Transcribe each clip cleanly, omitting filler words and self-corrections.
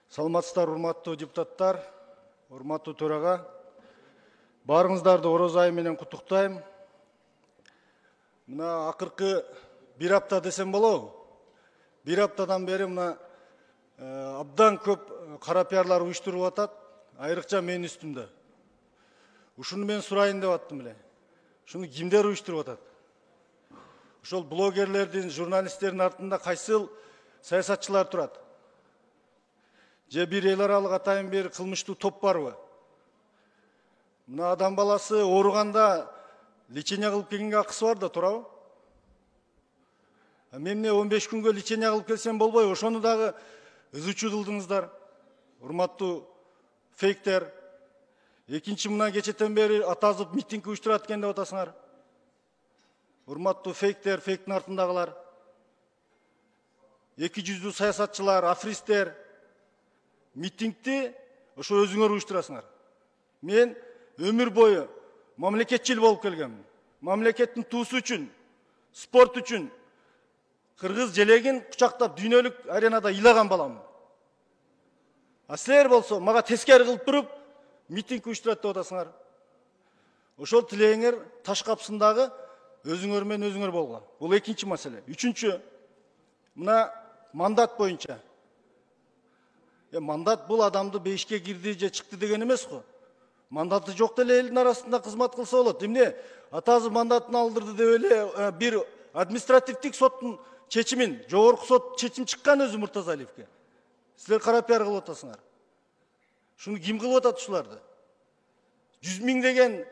Саламатсыздар, урматтуу депутаттар, урматтуу төрага. Барыңыздарды ороз айы менен куттуктайм. Мына акыркы бир апта десем болобу? Бир аптадан бери мына абдан көп кара пиарлар уюштуруп атат, айрыкча менин үстүмдө. Ушуну мен сурайын деп аттым эле. Ушуну кимдер уюштуруп атат? Ошол блогерлердин, журналисттердин артында кайсыл саясатчылар турат? Же бир эл аралык атайын бир кылмыштуу топ барбы? Мына адам баласы ооруганда лечение кылып келгенге акысы бар да турабы? Мен 15 күнгө лечение кылып келсем болбойбу? Ошону дагы изучуу кылдыңыздар. Урматтуу фейктер. Экинчи, мына кечетен бери атазып митинг уюштурат экен деп атасыңар. Урматтуу фейктер, фейктин артындагылар. Эки жүздүү саясатчылар, афристер. Митингти ошо өзүңөр уюштурасыңар. Мен өмүр бою мамлекетчил болуп келгенмин. Мамлекеттин туусу үчүн, спорт үчүн кыргыз желегин кучактап дүйнөлүк аренада ыйлаган баламын. А силер болсо мага тескери кылып туруп митинг уюштурат деп атасыңар. Ошол тилегиңер таш капсындагы өзүңөр менен өзүңөр болгула. Бул экинчи маселе. Үчүнчү, мына мандат боюнча. Мандат бул адамды бейишке кирди же чыкты деген эмес го. Мандаты жок деле элдин арасында кызмат кылса болот. Эмне атасы мандатын алдырды деп эле бир административдик соттун чечимин, жогорку сот чечим чыккан өзү Муртазалиевке. Силер кара пиар кылып атасыңар. Шуну ким кылып атат ушуларды? 100 миң деген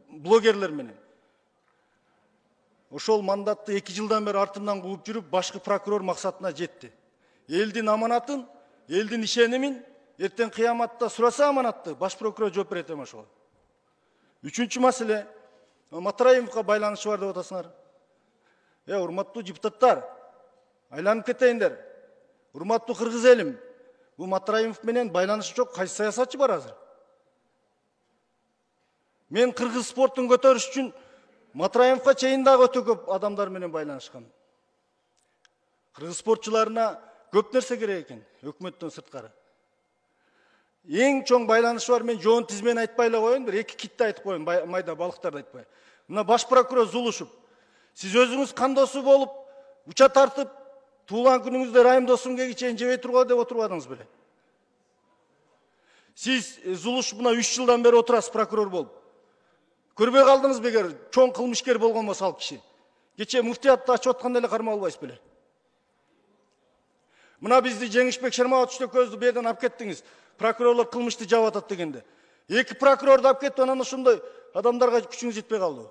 блогерлер менен. Ошол мандатты 2 жылдан бери артымдан кууп жүрүп, башкы прокурор максатына жетти. Элдин аманатын, элдин ишенимин эртең кыяматта сураса аманатты, баш прокурор жооп берет эми ошого. Үчүнчү маселе, Матраимовго байланышы бар деп атасыңар. Урматтуу депутаттар, айланып кетейиндер. Урматтуу кыргыз элим, бул Матраимов менен байланышы жок кайсы саясатчы бар азыр? Мен кыргыз спортун көтөрүш үчүн Матраимовго чейин дагы өтө көп адамдар менен байланышкан. Кыргыз спортчуларына көп нерсе керек экен, өкмөттөн сырткары. Эң чоң байланышы бар, мен жоон тизмени айтпай эле коеюн, бир эки китти айтып коеюн, майда балыктарды айтпай. Мына баш прокурор Зулушев, сиз өзүңүз кандосу болуп, уча тартып, туулган күнүңүздө Райым Досумге чейин жебей турган деп отурбадыңыз беле? Сиз Зулушев мына 3 жылдан бери отурасыз прокурор болуп. Көрбөй калдыңыз бегер, чоң кылмышкер болгон болсо ал киши. Кече муфтиятты ачып атканда эле кармап албайсыз беле? Мына бизди Жеңишбек Шермабатович көздү берден алып кеттиңиз. Прокурорлор кылмышты жабып атат дегенде. Эки прокурорду алып кетип, анан ошондой адамдарга күчүңүз жетпей калды.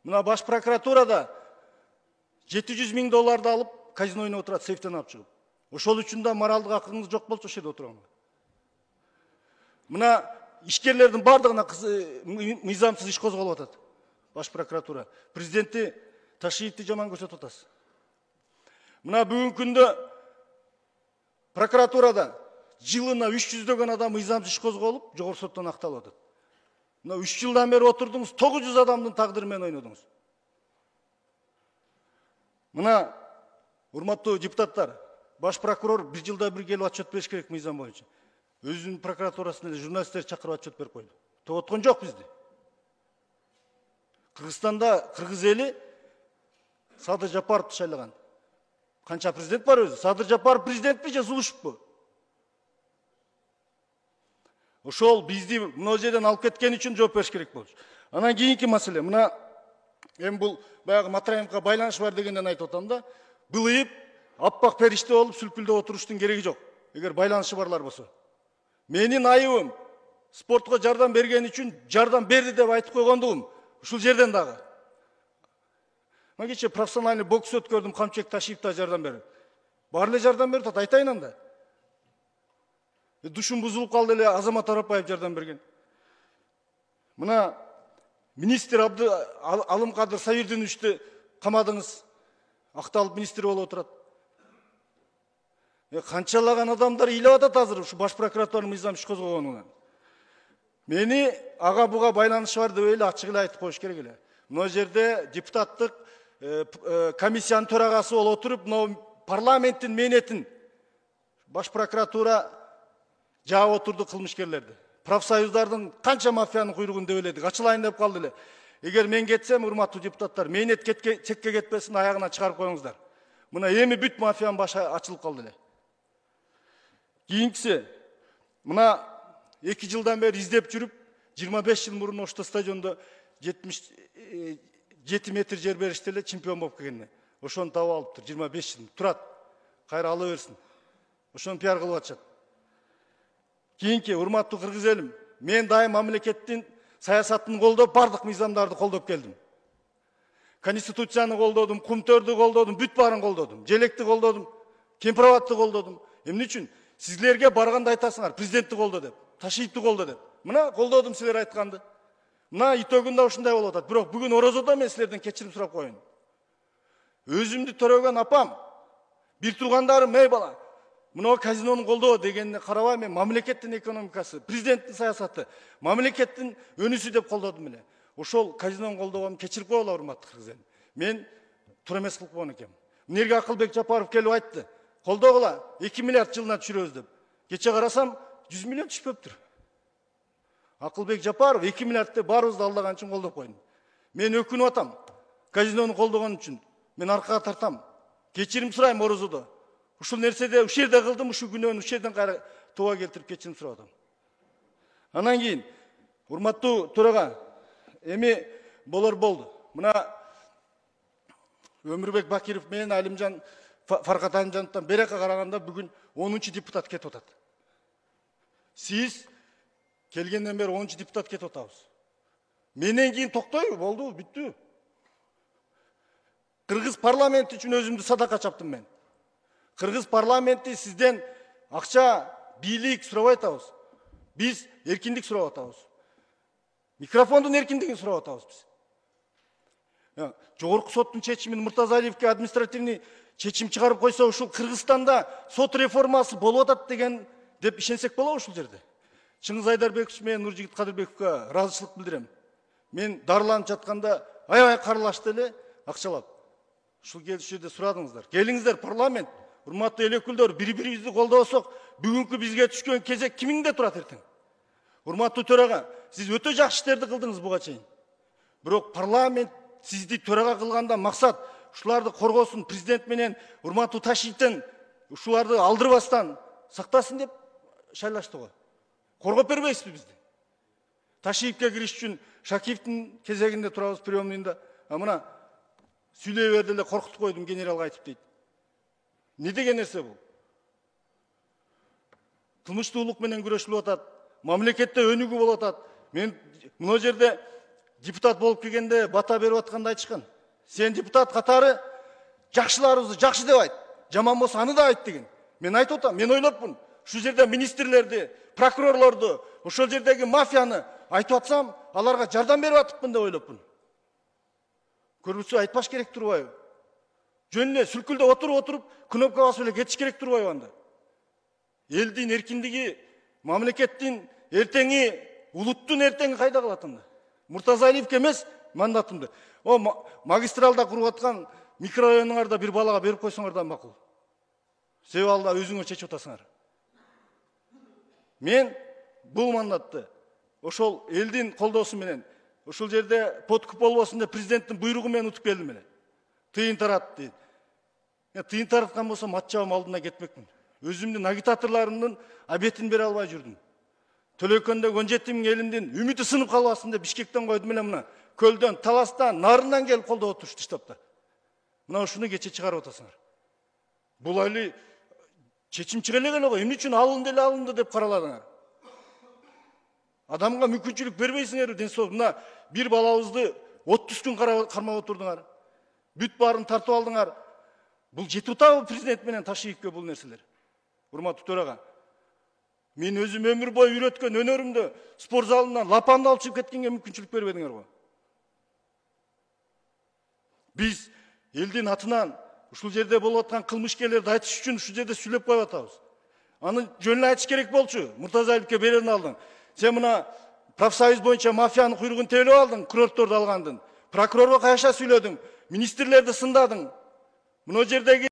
Мына баш прокуратурада 700 миң долларды алып, казино ойноп отурат, сейфтен алып чыгып. Ошол үчүн да моралдык акылыңыз жок болчу, ошол жерде отурган. Мына ишкерлердин бардыгына мыйзамсыз иш козголуп атат. Баш прокуратура. Президенти Ташиевди жаман көрсөтүп атасыз. Мына бүгүнкү күндө прокуратурада жылына 300 адам мыйзамсыз иш козголуп, жогорку соттон акталып атат. Мына 3 жылдан бери отурдуңуз, 900 адамдын тагдыры менен ойнодуңуз. Мына урматтуу депутаттар, баш прокурор 1 жылда бир келип отчет бериш керек мыйзам боюнча. Өзүнүн прокуратурасына журналисттер чакырып отчет берип койду. Тоgoткон жок бизди. Кыргызстанда кыргыз эли Садыр Жапаровду шайлаган. Канча президент бар өзү? Садыр Жапаров президентпи же Зулушевпи? Ошол бизди мына жерден алып кеткен үчүн жооп бериш керек болчу. Анан кийинки маселе, мына эми бул баягы Матраимовго байланышы бар дегенден айтып атам да, былыйып, аппак периште болуп сүлкүлдөп отуруштун кереги жок. Эгер байланышы барлар болсо. Менин айыбым спортко жардам берген үчүн жардам берди деп айтып койгондугум ушул жерден дагы. Мен кече профессиональный бокс өткөрдүм, Камчек Ташиев да жардам берди. Бар эле жардам берип атат, айтайын анда. Душум бузулуп калды эле, Азамат Арапаев жардам берген. Мына министр Алымкадыр Сабирдиновичти камадыңыз, акталып министр болуп отурат. Канчалаган адамдар ыйлап атат азыр ушу баш прокуратуранын мыйзам иш козгогонунан. Мени ага буга байланышы бар деп эле ачык эле айтып коюш керек эле. Мына жерде депутаттык комиссиянын төрагасы болуп отуруп, парламенттин мээнетин Баш прокуратура жаап отурду кылмышкерлерди. Профсоюздардын канча мафиянын куйругун деп эледик, ачылайын деп калды эле. Эгер мен кетсем, урматтуу депутаттар, мээнет чекке кетпесин, аягына чыгарып коюңуздар. Мына эми бүт мафиянын башы ачылып калды эле. Кийинкиси, мына 2 жылдан бери издеп жүрүп, 25 жыл мурун ошто стадиондо 77 метр жер беришти эле чемпион болуп келгенине. Ошону таап алыптыр, 25 жыл турат. Кайра ала берсин. Ошону пиар кылып атышат. Кийинки, урматтуу кыргыз элим, мен дайым мамлекеттин саясатын колдоп, бардык мыйзамдарды колдоп келдим. Конституцияны колдодум, кумтөрдү колдодум, бүт баарын колдодум. Желекти колдодум, кемпирабадты колдодум. Эмне үчүн? Сизлерге барганда айтасыңар, президентти колдо деп, Ташиевти колдо деп. Мына колдодум силер айтканды. Мына итөгүндө ушундай болуп атат. Бирок бүгүн орозодо мен силерден кечирим сурап коеюн. Өзүмдү төрөгөн апам, бир туугандарым, эй бала, мына казинону колдоо дегенине карабай, мен мамлекеттин экономикасы, президенттин саясаты, мамлекеттин өнүсү деп колдодум эле. Ошол казинону колдогом кечирип койгула, урматтуу кыргыз элим. Мен туура эмес кылып койгон экенмин. Эмнеге Акылбек Жапаров келип айтты? Колдогула, 2 миллиард жылына түшүрөбүз деп. Кече карасам, 100 миллион түшпөптүр. Акылбек Жапаров 2 миллиардты баарыбызды алдаган үчүн колдоп койду. Мен өкүнүп атам. Казинону колдогон үчүн мен аркага тартам. Кечирим сурайм орозодо. Ушул нерседе ушул жерде кылдым, ушул күнөөнү ушул жерден кайра тууга келтирип кечирим сурап атам. Анан кийин, урматтуу төрага, эми болор болду. Мына Өмүрбек Бакиров менен Алимжан Фаркат Алимжановдон берекке караганда бүгүн 10-чу депутат кетип атат. Сиз келгенден бери 10-чу депутат кетип атабыз. Менен кийин токтойбу, болду, бүттү. Кыргыз парламенти үчүн өзүмдү садака чаптым мен. Кыргыз парламенти сизден акча, бийлик сурабай атабыз. Биз эркиндик сурап атабыз. Микрофондун эркиндигин сурап атабыз биз. Жогорку соттун чечимин Муртазалиевке административный чечим чыгарып койсо, ушул Кыргызстанда сот реформасы болуп атат деген деп ишенсек болобу ушул жерде? Чыңгыз Айдарбекович менен Нуржигит Кадырбековго ыраазычылык билдирем. Мен дарыланып жатканда аябай карылашты эле акчалап. Ушул келишүүдө сурадыңыздар. Келиңиздер парламент, урматтуу эл өкүлдөр, бири-бирибизди колдосок, бүгүнкү бизге түшкөн кезек кимиңде турат эртең? Урматтуу төрага, сиз өтө жакшы иштерди кылдыңыз буга чейин. Бирок парламент сизди төрага кылганда максат ушуларды коргосун, президент менен урматтуу Ташиевден ушуларды алдырбастан сактасын деп шайлашты го. Коргоп бербейсизби бизди? Ташиевке кириш үчүн Шакиевдин кезегинде турабыз приемныйында. Мына сүйлөй берди эле, коркутуп койдум, генералга айтып дейт. Не деген нерсе бул? Кылмыштуулук менен күрөшүлүп атат. Мамлекетте өнүгүү болуп атат. Мен мына жерде депутат болуп келгенде бата берип атканда айтышкан. Сен депутат катары жакшыларыбызды жакшы деп айт. Жаман болсо аны да айт деген. Мен айтып атам, мен ойлопмун. Ушул жерде министрлерди, прокурорлорду, ошол жердеги мафияны айтып атсам, аларга жардам берип атыпмын деп ойлопмун. Көрбүсө айтпаш керек турбайбы? Жөн эле сүлкүлдө отуруп, кнопка басып эле кетиш керек турбайбы анда? Элдин эркиндиги, мамлекеттин эртеңи, улуттун эртеңи кайда калат анда? Муртазалиевке эмес мандатымды. Магистралда куруп аткан микрорайонуңарда бир балага берип койсоңор да макул. Себеби алда өзүңөр чечип атасыңар. Мен бул мандатты ошол элдин колдоосу менен, ошол жерде подкуп болбосун деп президенттин буйругу менен утуп келдим эле. Тыйын тарат дейт. Тыйын тараткан болсом ат жабым алдына кетмекмин. Өзүмдүн агитаторлорумдун обетин бере албай жүрдүм. Төлөкөндө 17 000 элимдин үмүтү сынып калбасын деп Бишкектен койдум эле, мына көлдөн, таластан, нарынан келип колдоп отурушты штабта. Мына ушуну кече чыгарып атасыңар. Бул али чечим чыга эле го, эмне үчүн алынды деп караладыңар? Адамга мүмкүнчүлүк бербейсиңер, ден соолук. Мына бир балабызды 30 күн кармап отурдуңар. Бүт баарын тартып алдыңар. Бул жетип атабы президент менен Ташиевке бул нерселер? Урматтуу төрага, мен өзүм өмүр бою үйрөткөн өнөрүмдү спорт залынан лапанды алып чыгып кеткенге мүмкүнчүлүк бербедиңер го. Биз элдин атынан ушул жерде болуп аткан кылмышкерлерди айтыш үчүн ушул жерде сүйлөп коюп атабыз. Аны жөн эле айтыш керек болчу. Муртазалиевке берени алдың. Сен мына профсоюз боюнча мафиянын куйругун тейлеп алдың, курортторду алгандын. Прокурорго каяша сүйлөдүң, министрлерди сындадың. Мына жердеги